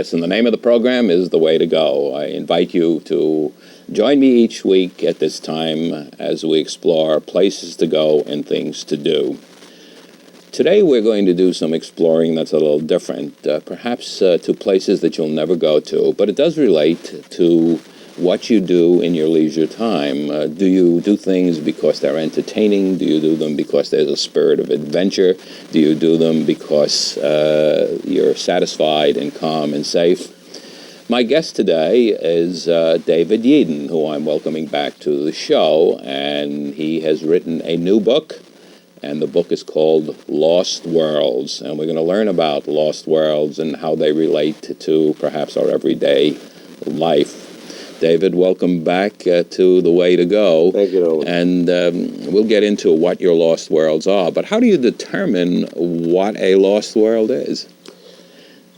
Liss, and the name of the program is The Way to Go. I invite you to join me each week at this time as we explore places to go and things to do. Today we're going to do some exploring that's a little different, perhaps to places that you'll never go to, but it does relate to what you do in your leisure time. Do you do things because they're entertaining? Do you do them because there's a spirit of adventure? Do you do them because you're satisfied and calm and safe? My guest today is David Yeadon, who I'm welcoming back to the show, and he has written a new book, and the book is called Lost Worlds, and we're going to learn about lost worlds and how they relate to perhaps our everyday life. David, welcome back to The Way to Go. Thank you, Nolan. And we'll get into what your lost worlds are. But how do you determine what a lost world is?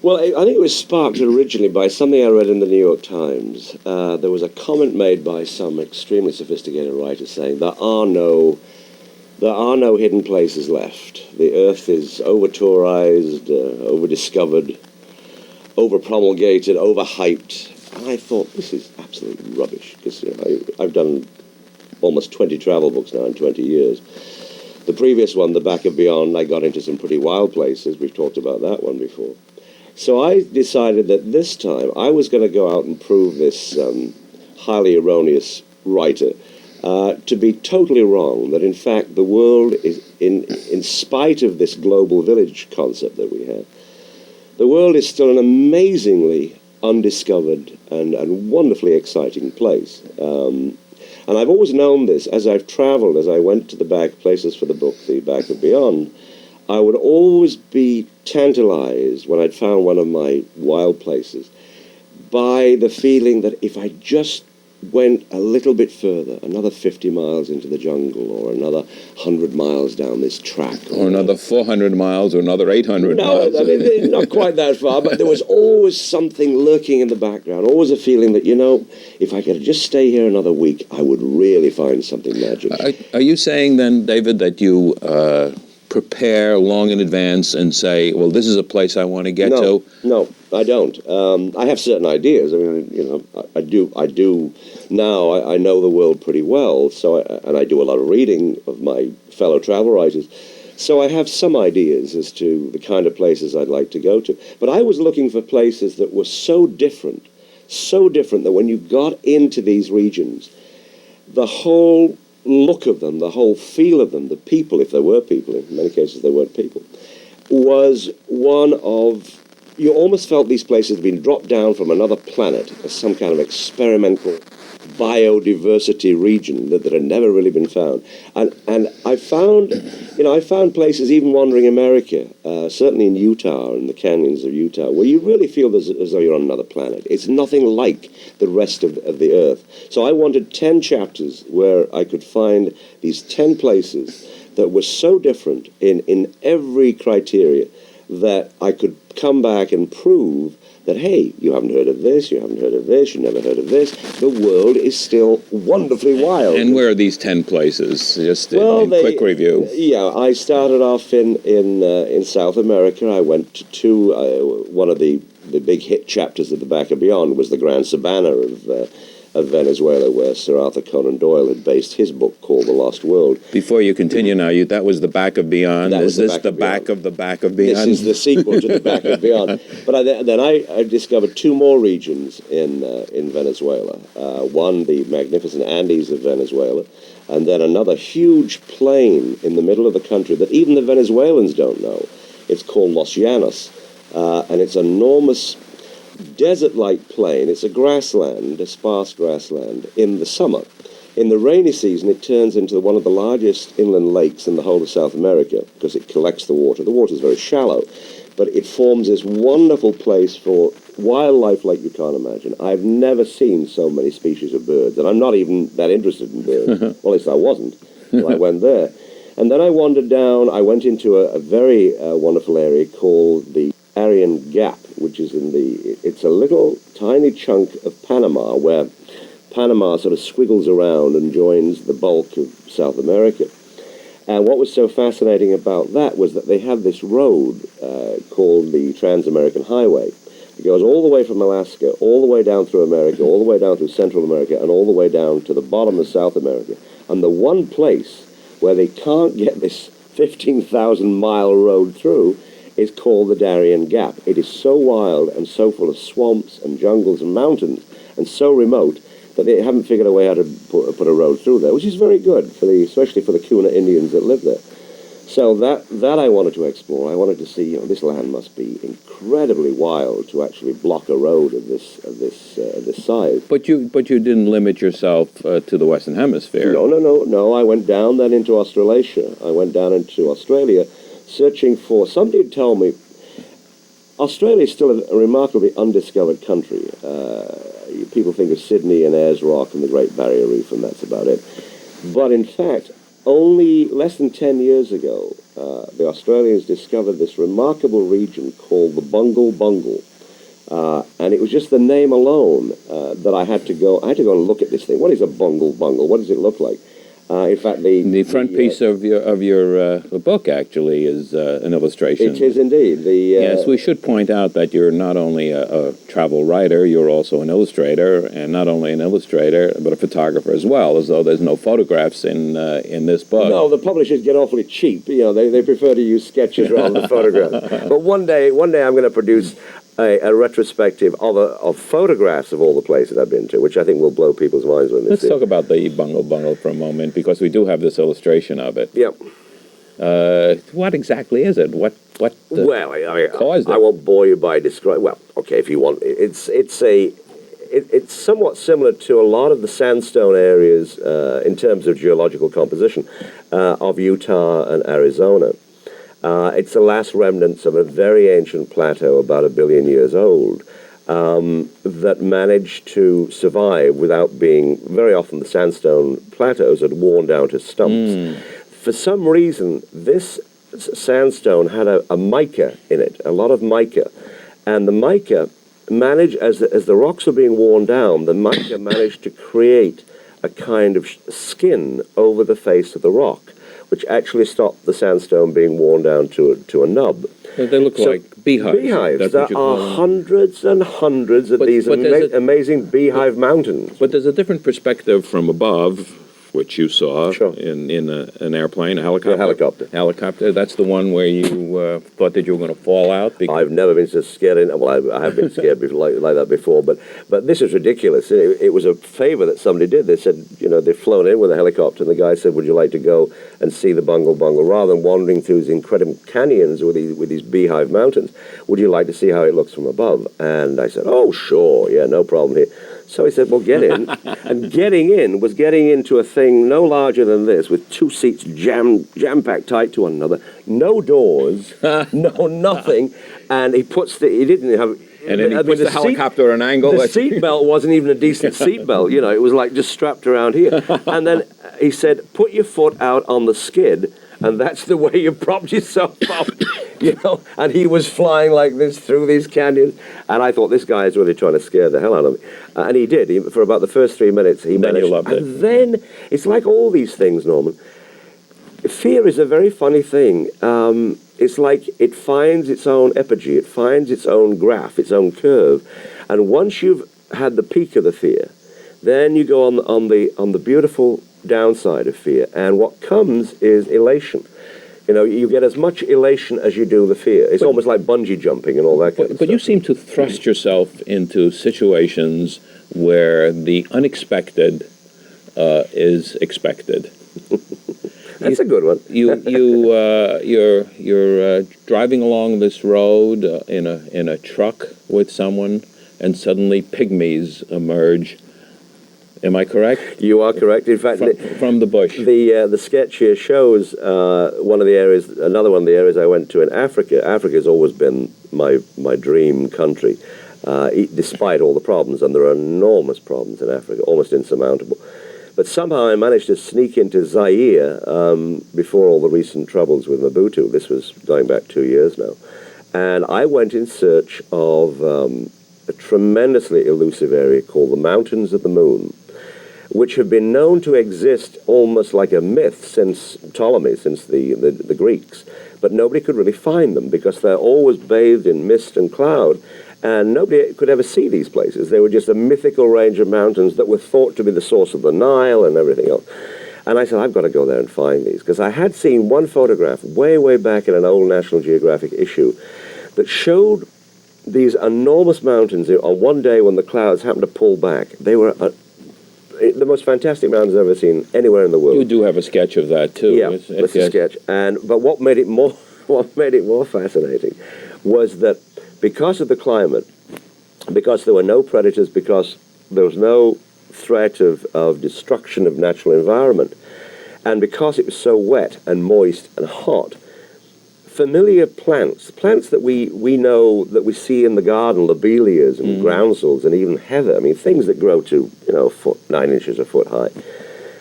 Well, I think it was sparked originally by something I read in the New York Times. There was a comment made by some extremely sophisticated writer saying there are no hidden places left. The Earth is over-tourized, over-discovered, over-promulgated, over-hyped. And I thought, this is absolute rubbish, because I've done almost 20 travel books now in 20 years. The previous one, The Back of Beyond, I got into some pretty wild places. We've talked about that one before. So I decided that this time I was going to go out and prove this highly erroneous writer to be totally wrong, that in fact the world is, in spite of this global village concept that we have, the world is still an amazingly undiscovered and wonderfully exciting place. And I've always known this as I've traveled, as I went to the back places for the book, The Back of Beyond. I would always be tantalized when I'd found one of my wild places by the feeling that if I just went a little bit further, another 50 miles into the jungle, or another 100 miles down this track. Or another 400 miles, or another 800 miles. No, I mean, not quite that far, but there was always something lurking in the background, always a feeling that, if I could just stay here another week, I would really find something magical. Are you saying then, David, that you prepare long in advance and say, well, this is a place I want to get to? No, I don't. I have certain ideas. I mean, I do now. I know the world pretty well, and I do a lot of reading of my fellow travel writers. So I have some ideas as to the kind of places I'd like to go to. But I was looking for places that were so different that when you got into these regions, the whole look of them, the whole feel of them, the people, if there were people, in many cases there weren't people, was one of, you almost felt these places had been dropped down from another planet as some kind of experimental biodiversity region that had never really been found. And I found places, even wandering America, certainly in Utah, in the canyons of Utah, where you really feel as though you're on another planet. It's nothing like the rest of the Earth. So I wanted 10 chapters where I could find these 10 places that were so different in every criteria that I could come back and prove that, hey, you haven't heard of this, you haven't heard of this, you never heard of this. The world is still wonderfully wild. And where are these 10 places? Just in quick review. Yeah, I started off in South America. I went to one of the big hit chapters at The Back of Beyond was the Grand Sabana of Venezuela, where Sir Arthur Conan Doyle had based his book called The Lost World. Before you continue now, that was The Back of Beyond. Is this the back of The Back of Beyond? This is the sequel to The Back of Beyond. But then I discovered two more regions in Venezuela. One, the magnificent Andes of Venezuela, and then another huge plain in the middle of the country that even the Venezuelans don't know. It's called Los Llanos, and it's enormous desert-like plain. It's a grassland, a sparse grassland in the summer. In the rainy season, it turns into one of the largest inland lakes in the whole of South America because it collects the water. The water is very shallow, but it forms this wonderful place for wildlife like you can't imagine. I've never seen so many species of birds, and I'm not even that interested in birds. Well, at least I wasn't when I went there. And then I wandered down. I went into a very wonderful area called the Darien Gap, which is it's a little tiny chunk of Panama where Panama sort of squiggles around and joins the bulk of South America. And what was so fascinating about that was that they have this road called the Trans-American Highway It goes all the way from Alaska, all the way down through America, all the way down through Central America, and all the way down to the bottom of South America. And the one place where they can't get this 15,000-mile road through is called the Darien Gap. It is so wild and so full of swamps and jungles and mountains and so remote that they haven't figured a way how to put a road through there, which is very good, especially for the Kuna Indians that live there. So that I wanted to explore. I wanted to see, this land must be incredibly wild to actually block a road of this size. But you didn't limit yourself to the Western Hemisphere. No. I went down then into Australasia. I went down into Australia, searching for. Somebody had told me Australia is still a remarkably undiscovered country. People think of Sydney and Ayers Rock and the Great Barrier Reef, and that's about it. But in fact, only less than 10 years ago, the Australians discovered this remarkable region called the Bungle Bungle. And it was just the name alone that I had to go and look at this thing. What is a Bungle Bungle? What does it look like? In fact, the front piece of your book actually is an illustration. It is indeed. Yes, we should point out that you're not only a travel writer, you're also an illustrator, and not only an illustrator, but a photographer as well, as though there's no photographs in this book. No, the publishers get awfully cheap. They prefer to use sketches rather than photographs. But one day I'm going to produce a retrospective of photographs of all the places I've been to, which I think will blow people's minds when they Let's see talk about the Bungle Bungle for a moment, because we do have this illustration of it. Yep. What exactly is it? What well, caused it? I won't bore you by describing. Well, okay, if you want, it's somewhat similar to a lot of the sandstone areas in terms of geological composition of Utah and Arizona. It's the last remnants of a very ancient plateau, about 1 billion years old, that managed to survive without being. Very often the sandstone plateaus had worn down to stumps. For some reason, this sandstone had a mica in it, a lot of mica. And the mica managed, as the rocks were being worn down, the mica managed to create a kind of skin over the face of the rock, which actually stopped the sandstone being worn down to a nub. They look like beehives. Beehives. There are hundreds and hundreds of these amazing beehive mountains. But there's a different perspective from above, which you saw Sure. in an airplane, a helicopter. A helicopter. Helicopter. That's the one where you thought that you were going to fall out. I've never been so scared. I have been scared before, like that before, but this is ridiculous. It was a favor that somebody did. They said, they'd flown in with a helicopter, and the guy said, "Would you like to go and see the Bungle Bungle? Rather than wandering through these incredible canyons with these beehive mountains, would you like to see how it looks from above?" And I said, "Oh, sure, yeah, no problem here." So he said, "Well, get in." And getting in was getting into a thing no larger than this, with two seats jam-packed tight to one another, no doors, no nothing. And he puts he didn't have... And then he puts the helicopter at an angle. The seatbelt wasn't even a decent seatbelt, it was like just strapped around here. And then he said, "Put your foot out on the skid, and that's the way you propped yourself up." And he was flying like this through these canyons. And I thought, this guy is really trying to scare the hell out of me. And he did. For about the first 3 minutes, he managed. You loved it. And then, it's like all these things, Norman. Fear is a very funny thing. It's like it finds its own epigee. It finds its own graph, its own curve. And once you've had the peak of the fear, then you go on the beautiful downside of fear. And what comes is elation. You get as much elation as you do the fear. It's almost like bungee jumping and all that kind of stuff. But you seem to thrust yourself into situations where the unexpected is expected. That's a good one. You're driving along this road in a truck with someone, and suddenly pygmies emerge. Am I correct? You are correct. In fact, from the bush. The sketch here shows another one of the areas I went to in Africa. Africa has always been my dream country, despite all the problems, and there are enormous problems in Africa, almost insurmountable. But somehow I managed to sneak into Zaire before all the recent troubles with Mobutu. This was going back 2 years now. And I went in search of a tremendously elusive area called the Mountains of the Moon, which have been known to exist almost like a myth since Ptolemy, since the Greeks. But nobody could really find them because they're always bathed in mist and cloud. And nobody could ever see these places. They were just a mythical range of mountains that were thought to be the source of the Nile and everything else. And I said, I've got to go there and find these, because I had seen one photograph way, way back in an old National Geographic issue that showed these enormous mountains on one day when the clouds happened to pull back. They were the most fantastic mountains I've ever seen anywhere in the world. You do have a sketch of that too. Yeah, that's a sketch. But what made it more fascinating was that because of the climate, because there were no predators, because there was no threat of destruction of natural environment, and because it was so wet and moist and hot, familiar plants that we know, that we see in the garden, lobelias and groundsels and even heather, I mean, things that grow to, a foot, 9 inches, a foot high,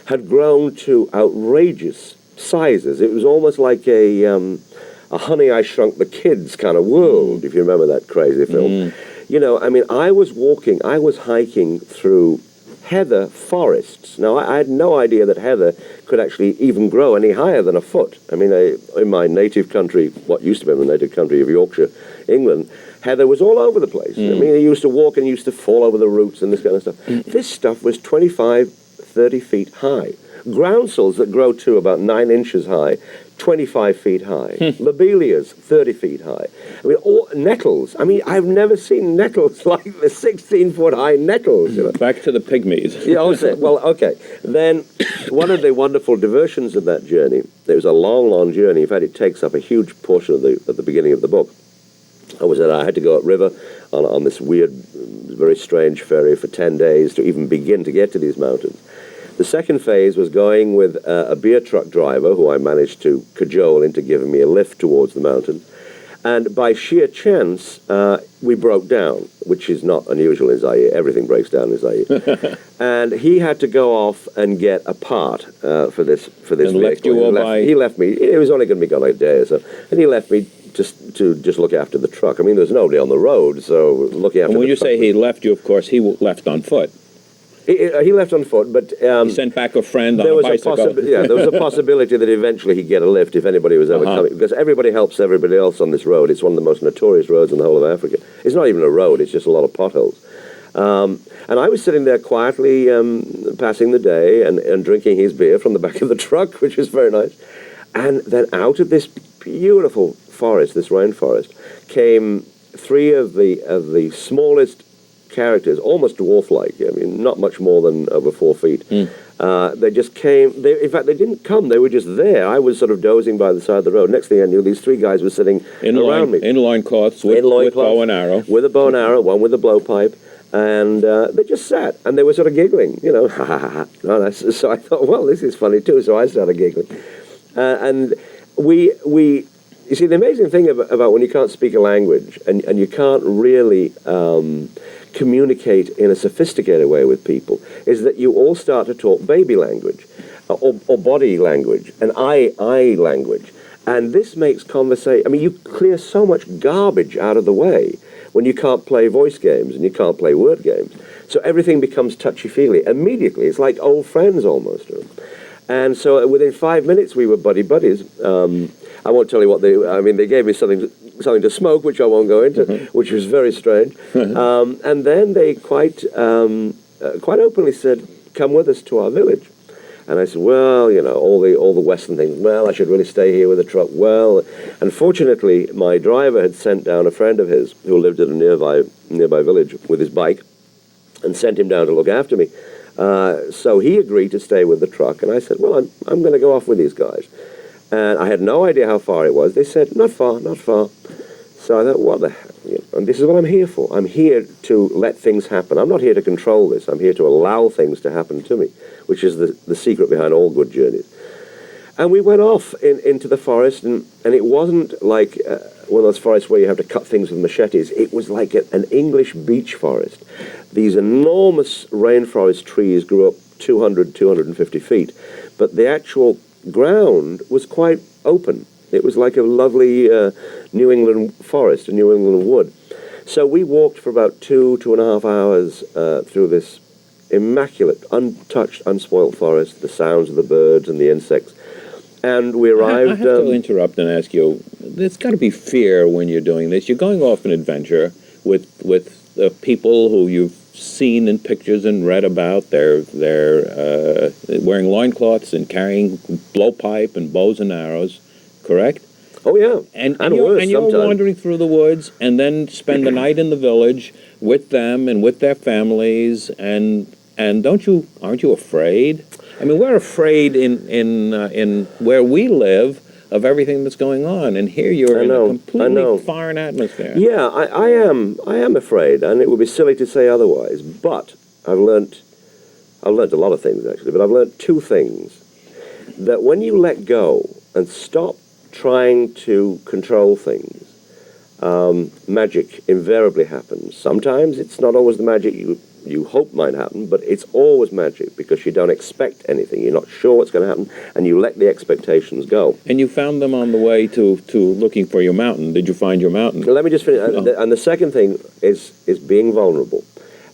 had grown to outrageous sizes. It was almost like a Honey, I Shrunk the Kids kind of world, if you remember that crazy film. I was hiking through heather forests. Now, I had no idea that heather could actually even grow any higher than a foot. I mean, in my native country, what used to be my native country of Yorkshire, England, heather was all over the place. I mean, I used to walk and used to fall over the roots and this kind of stuff. This stuff was 25, 30 feet high. Groundsels that grow to about 9 inches high, 25 feet high. Lobelias, 30 feet high. I mean, nettles. I mean, I've never seen nettles like the 16-foot-high nettles. Back to the pygmies. Yeah, well, okay. Then one of the wonderful diversions of that journey, it was a long, long journey. In fact, it takes up a huge portion of the beginning of the book. I had to go upriver on this weird, very strange ferry for 10 days to even begin to get to these mountains. The second phase was going with a beer truck driver who I managed to cajole into giving me a lift towards the mountain. And by sheer chance, we broke down, which is not unusual in Zaire. Everything breaks down in Zaire. And he had to go off and get a part for this and left vehicle. you all by... He left me. It was only going to be gone like a day or so. And he left me to look after the truck. I mean, there's nobody on the road, so looking after the truck. And when you say he left you, of course, he left on foot. He left on foot, but... he sent back a friend on a bicycle. There was a possibility that eventually he'd get a lift if anybody was ever coming, because everybody helps everybody else on this road. It's one of the most notorious roads in the whole of Africa. It's not even a road, it's just a lot of potholes. And I was sitting there quietly passing the day and drinking his beer from the back of the truck, which was very nice. And then out of this beautiful forest, this rainforest, came three of the smallest characters, almost dwarf-like. I mean, not much more than over 4 feet. They just came. In fact, they didn't come. They were just there. I was sort of dozing by the side of the road. Next thing I knew, these three guys were sitting around me. In loincloths with bow and arrow. With a bow and arrow, one with a blowpipe. And they just sat, and they were sort of giggling, ha, ha, ha, ha. So I thought, well, this is funny, too. So I started giggling. And you see, the amazing thing about when you can't speak a language and you can't really communicate in a sophisticated way with people is that you all start to talk baby language or body language and eye language. And this makes conversation... I mean, you clear so much garbage out of the way when you can't play voice games and you can't play word games. So everything becomes touchy-feely. Immediately, it's like old friends almost. And so within 5 minutes, we were buddies. I won't tell you what they gave me something to smoke, which I won't go into, which was very strange. And then they quite openly said, come with us to our village. And I said, well, all the Western things, well, I should really stay here with the truck. Well, unfortunately, my driver had sent down a friend of his who lived at a nearby village with his bike and sent him down to look after me. So he agreed to stay with the truck, and I said, well, I'm going to go off with these guys. And I had no idea how far it was. They said, not far, not far. So I thought, what the heck? And this is what I'm here for. I'm here to let things happen. I'm not here to control this. I'm here to allow things to happen to me, which is the secret behind all good journeys. And we went off into the forest, and it wasn't like one of those forests where you have to cut things with machetes. It was like an English beech forest. These enormous rainforest trees grew up 200, 250 feet, but the actual ground was quite open. It was like a lovely New England forest, a New England wood. So we walked for about 2.5 hours through this immaculate, untouched, unspoilt forest, the sounds of the birds and the insects. And we arrived... I have to interrupt and ask you, there's got to be fear when you're doing this. You're going off an adventure with people who you've seen in pictures and read about. They're wearing loincloths and carrying blowpipe and bows and arrows, correct? Oh, yeah. And worse you're sometimes. wandering through the woods and then spend the night in the village with them and with their families, and aren't you afraid? I mean, we're afraid in where we live of everything that's going on, and here you're in a completely foreign atmosphere. Yeah, I am afraid, and it would be silly to say otherwise. But I've learnt a lot of things actually. But I've learnt two things: that when you let go and stop trying to control things, magic invariably happens. Sometimes it's not always the magic you hope might happen, but it's always magic because you don't expect anything. You're not sure what's going to happen, and you let the expectations go. And you found them on the way to looking for your mountain. Did you find your mountain? Let me just finish. And the second thing is being vulnerable.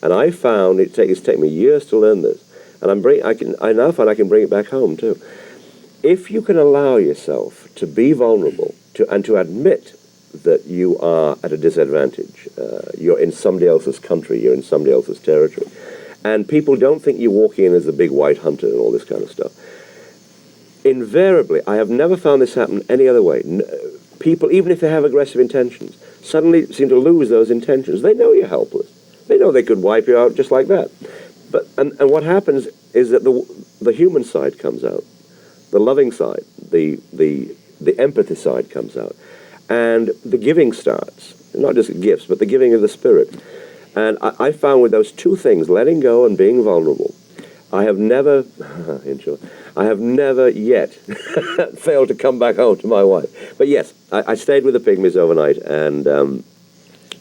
And I found it's taken me years to learn this, and I now find I can bring it back home too. If you can allow yourself to be vulnerable and to admit that you are at a disadvantage, you're in somebody else's country, you're in somebody else's territory, and people don't think you're walking in as the big white hunter and all this kind of stuff. Invariably, I have never found this happen any other way. People, even if they have aggressive intentions, suddenly seem to lose those intentions. They know you're helpless. They know they could wipe you out just like that. But and what happens is that the human side comes out, the loving side, the empathy side comes out. And the giving starts, not just gifts, but the giving of the spirit. And I found with those two things, letting go and being vulnerable, I have never yet failed to come back home to my wife. But yes, I stayed with the Pygmies overnight, and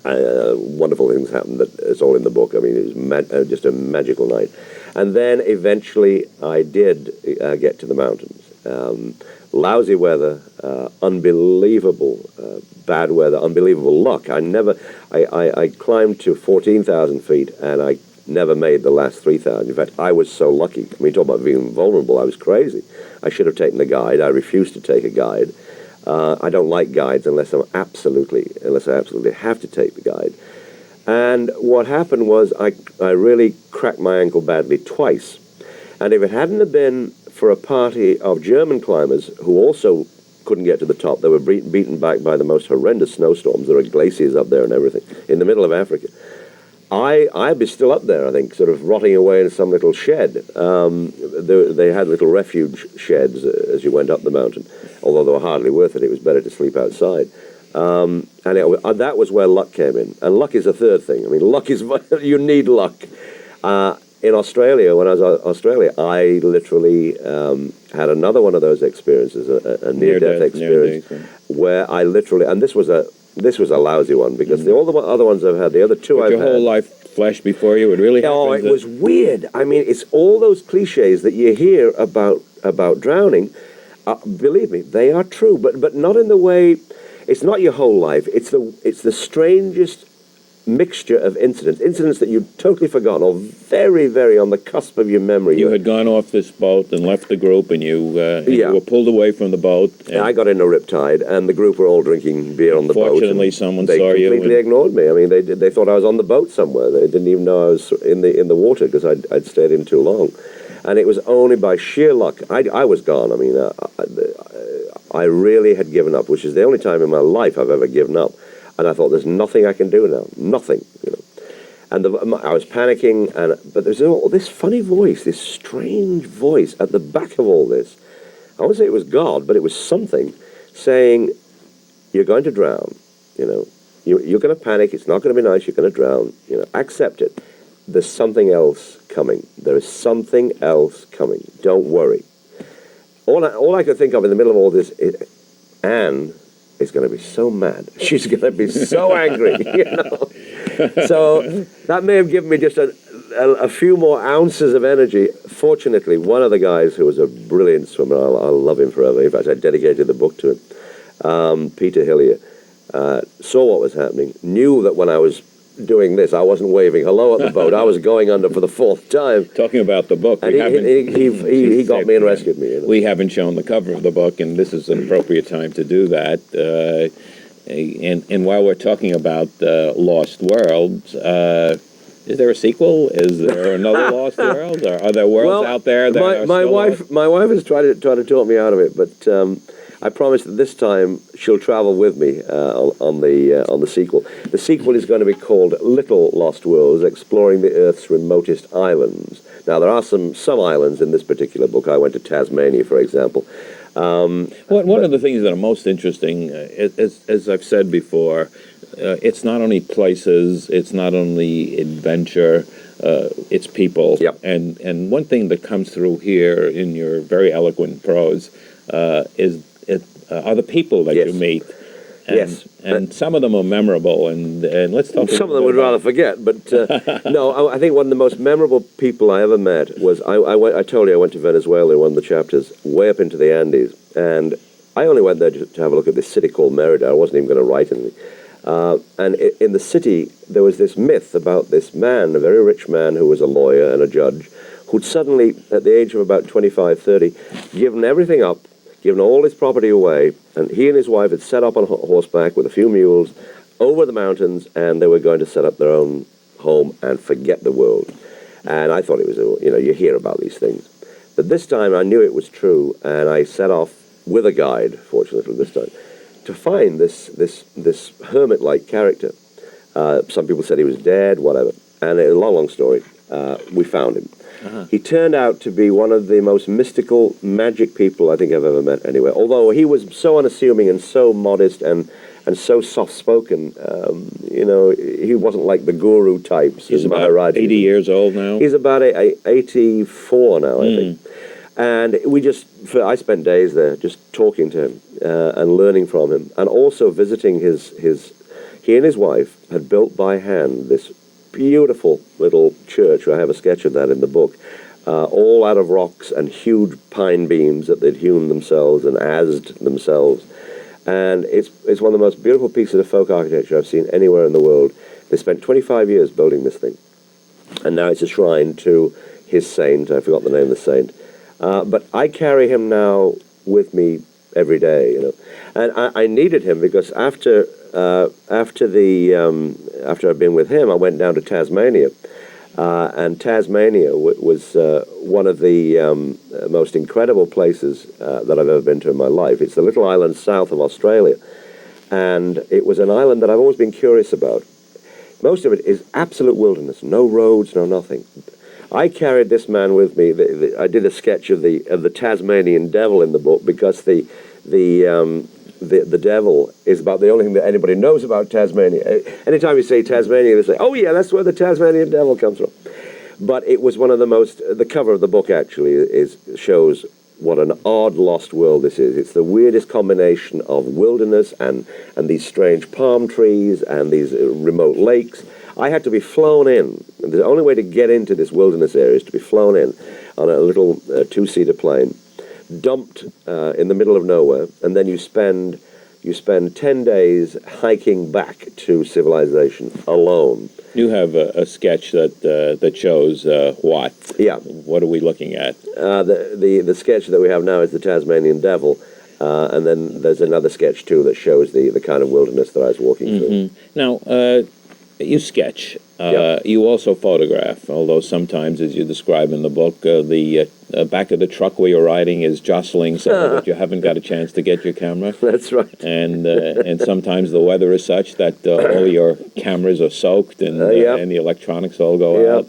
wonderful things happened. It's all in the book. I mean, it was just a magical night. And then eventually I did get to the mountains. Lousy weather, unbelievable bad weather, unbelievable luck. I climbed to 14,000 feet, and I never made the last 3,000. In fact, I was so lucky. I mean, talk about being vulnerable. I was crazy. I should have taken a guide. I refused to take a guide. I don't like guides unless I absolutely have to take the guide. And what happened was I really cracked my ankle badly twice. And if it hadn't have been for a party of German climbers who also couldn't get to the top, they were beaten back by the most horrendous snowstorms. There are glaciers up there and everything in the middle of Africa. I'd be still up there, I think, sort of rotting away in some little shed. They had little refuge sheds as you went up the mountain, although they were hardly worth it. It was better to sleep outside. And that was where luck came in. And luck is a third thing. I mean, luck is, you need luck. In Australia, when I was in Australia, I literally had another one of those experiences, a near-death experience, where I literally, and this was a lousy one, because all the other ones I've had, the other two I've had. Your whole life flashed before you? It really happened? Oh, it was weird. I mean, it's all those cliches that you hear about drowning. Believe me, they are true, but not in the way. It's not your whole life. It's the strangest mixture of incidents that you'd totally forgotten, or very, very on the cusp of your memory. You had gone off this boat and left the group, and you were pulled away from the boat. And I got in a riptide, and the group were all drinking beer on the boat. Fortunately, someone saw you. They completely ignored me. I mean, they thought I was on the boat somewhere. They didn't even know I was in the water, because I'd stayed in too long. And it was only by sheer luck. I was gone. I mean, I really had given up, which is the only time in my life I've ever given up. And I thought, there's nothing I can do now. Nothing, you know. And I was panicking, but there's all this funny voice, this strange voice at the back of all this. I won't say it was God, but it was something saying, you're going to drown, you know. You're going to panic. It's not going to be nice. You're going to drown. You know, accept it. There's something else coming. There is something else coming. Don't worry. All I could think of in the middle of all this is, Anne is going to be so mad. She's going to be so angry, you know. So that may have given me just a few more ounces of energy. Fortunately, one of the guys who was a brilliant swimmer, I'll love him forever. In fact, I dedicated the book to him, Peter Hillier, saw what was happening, knew that when I was doing this, I wasn't waving hello at the boat. I was going under for the fourth time. Talking about the book, and he got me and rescued me. You know? We haven't shown the cover of the book, and this is an appropriate time to do that. And while we're talking about Lost Worlds, is there a sequel? Is there another Lost World? Are there worlds out there that are my still wife, lost? my wife has tried to talk me out of it, but I promise that this time she'll travel with me on the sequel. The sequel is going to be called Little Lost Worlds, exploring the Earth's remotest islands. Now, there are some islands in this particular book. I went to Tasmania, for example. One of the things that are most interesting, as I've said before, it's not only places, it's not only adventure, it's people. Yep. And one thing that comes through here in your very eloquent prose are the people that you meet. And, Yes. And some of them are memorable, and let's talk. Some of them would rather forget, but no, I think one of the most memorable people I ever met was, I told you I went to Venezuela in one of the chapters, way up into the Andes, and I only went there to have a look at this city called Merida. I wasn't even going to write anything. And in the city, there was this myth about this man, a very rich man who was a lawyer and a judge, who'd suddenly, at the age of about 25, 30, given everything up, given all his property away, and he and his wife had set up on horseback with a few mules over the mountains, and they were going to set up their own home and forget the world. And I thought it was, you hear about these things. But this time I knew it was true, and I set off with a guide, fortunately this time, to find this hermit-like character. Some people said he was dead, whatever. And a long story, we found him. Uh-huh. He turned out to be one of the most mystical, magic people I think I've ever met anywhere. Although he was so unassuming and so modest and so soft-spoken, he wasn't like the guru types. He's about 80 years old now? He's about 84 now, I think. And I spent days there just talking to him and learning from him, and also visiting he and his wife had built by hand this beautiful little church. I have a sketch of that in the book, all out of rocks and huge pine beams that they'd hewn themselves and azed themselves. And it's one of the most beautiful pieces of folk architecture I've seen anywhere in the world. They spent 25 years building this thing, and now it's a shrine to his saint. I forgot the name of the saint. But I carry him now with me every day, and I needed him because after I'd been with him, I went down to Tasmania, and Tasmania was one of the most incredible places that I've ever been to in my life. It's the little island south of Australia, and it was an island that I've always been curious about. Most of it is absolute wilderness, no roads, no nothing. I carried this man with me. I did a sketch of the Tasmanian devil in the book because the devil is about the only thing that anybody knows about Tasmania. Anytime you say Tasmania, they say, "Oh yeah, that's where the Tasmanian devil comes from." But it was one of the most. The cover of the book actually shows what an odd lost world this is. It's the weirdest combination of wilderness and these strange palm trees and these remote lakes. I had to be flown in. The only way to get into this wilderness area is to be flown in on a little two-seater plane, dumped in the middle of nowhere, and then you spend 10 days hiking back to civilization alone. You have a sketch that shows what? Yeah. What are we looking at? The sketch that we have now is the Tasmanian devil, and then there's another sketch too that shows the kind of wilderness that I was walking through. Now, you sketch. You also photograph, although sometimes, as you describe in the book, the back of the truck where you're riding is jostling so that you haven't got a chance to get your camera. That's right. And sometimes the weather is such that all your cameras are soaked and the electronics all go out.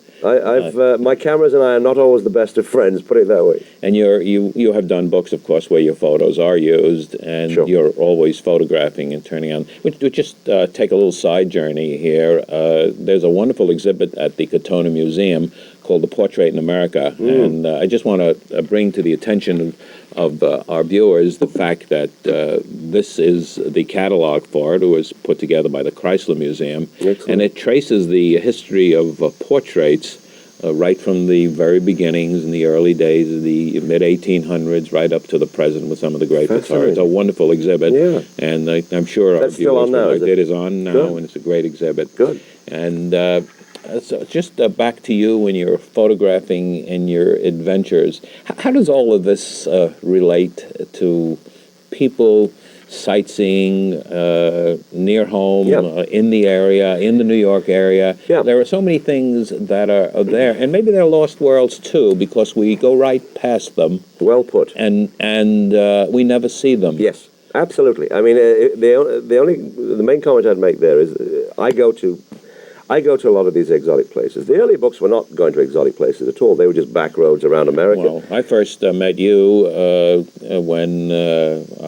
My cameras and I are not always the best of friends, put it that way. And you have done books, of course, where your photos are used, and you're always photographing and turning on. We just take a little side journey here. There's a wonderful exhibit at the Katona Museum called The Portrait in America, and I just want to bring to the attention of our viewers the fact that this is the catalog for it. It was put together by the Chrysler Museum. Excellent. And it traces the history of portraits right from the very beginnings in the early days of the mid-1800s right up to the present with some of the great photographers. It's a wonderful exhibit, and I'm sure our viewers what I did is on now, and it's a great exhibit. Good. And so just back to you when you're photographing in your adventures. How does all of this relate to people sightseeing near home, Yeah. in the area, in the New York area. Yeah. There are so many things that are there, and maybe they're lost worlds too, because we go right past them, Well put. and we never see them. Yes, absolutely. I mean, the main comment I'd make there is I go to a lot of these exotic places. The early books were not going to exotic places at all. They were just back roads around America. Well, I first met you when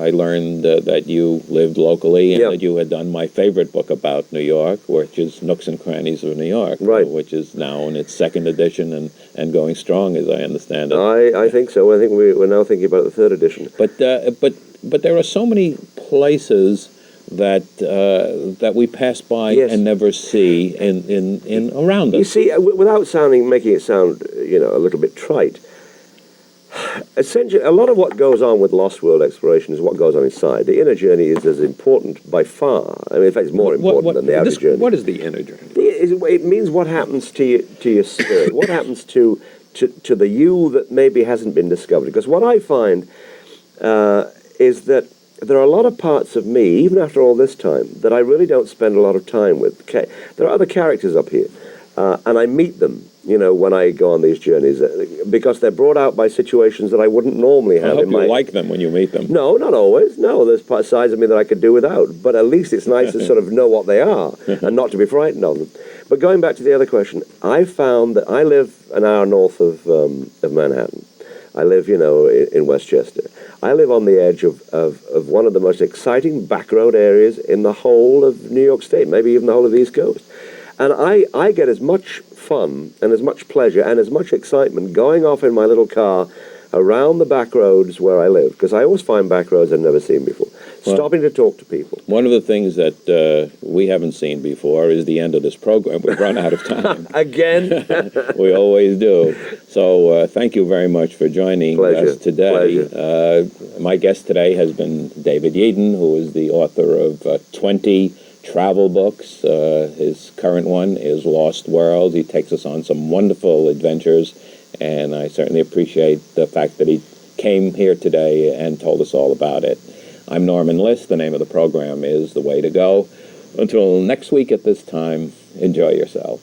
I learned that you lived locally and Yeah. that you had done my favorite book about New York, which is Nooks and Crannies of New York, Right. which is now in its second edition and going strong, as I understand it. I think so. I think we're now thinking about the third edition. But there are so many places that we pass by Yes. and never see in around us. You see, without making it sound, a little bit trite, essentially, a lot of what goes on with Lost World exploration is what goes on inside. The inner journey is as important by far. I mean, in fact, it's more important than the outer journey. What is the inner journey? It means what happens to your spirit. What happens to the you that maybe hasn't been discovered. Because what I find is that there are a lot of parts of me, even after all this time, that I really don't spend a lot of time with. There are other characters up here, and I meet them, when I go on these journeys, because they're brought out by situations that I wouldn't normally have. I hope you like them when you meet them. No, not always. No, there's sides of me that I could do without. But at least it's nice to sort of know what they are and not to be frightened of them. But going back to the other question, I found that I live an hour north of Manhattan. I live, in Westchester. I live on the edge of one of the most exciting backroad areas in the whole of New York State, maybe even the whole of the East Coast. And I get as much fun and as much pleasure and as much excitement going off in my little car around the back roads where I live, because I always find back roads I've never seen before. Well, stopping to talk to people. One of the things that we haven't seen before is the end of this program. We've run out of time. Again? We always do. So thank you very much for joining us today. My guest today has been David Yeadon, who is the author of 20 travel books. His current one is Lost Worlds. He takes us on some wonderful adventures, and I certainly appreciate the fact that he came here today and told us all about it. I'm Norman Liss. The name of the program is The Way to Go. Until next week at this time, enjoy yourself.